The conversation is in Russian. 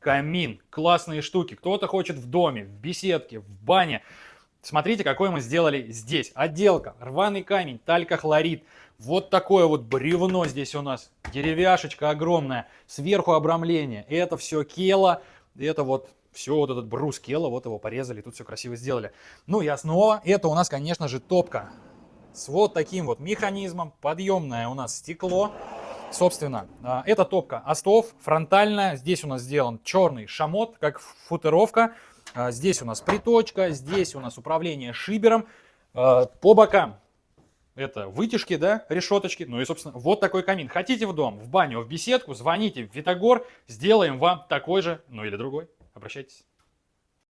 камин. Классные штуки. Кто-то хочет в доме, в беседке, в бане. Смотрите, какой мы сделали здесь. Отделка, рваный камень, талькохлорид. Вот такое вот бревно здесь у нас. Деревяшечка огромная. Сверху обрамление. Это все кела. Это вот все, вот этот брус кела. Вот его порезали. Тут все красиво сделали. Ну и основа. Это у нас, конечно же, топка. С вот таким вот механизмом. Подъемное у нас стекло. Собственно, это топка Остов. Фронтальная. Здесь у нас сделан черный шамот, как футеровка. Здесь у нас приточка, здесь у нас управление шибером. По бокам это вытяжки, да, решеточки. Ну и, собственно, вот такой камин. Хотите в дом, в баню, в беседку, звоните в Витагор, сделаем вам такой же, ну или другой. Обращайтесь.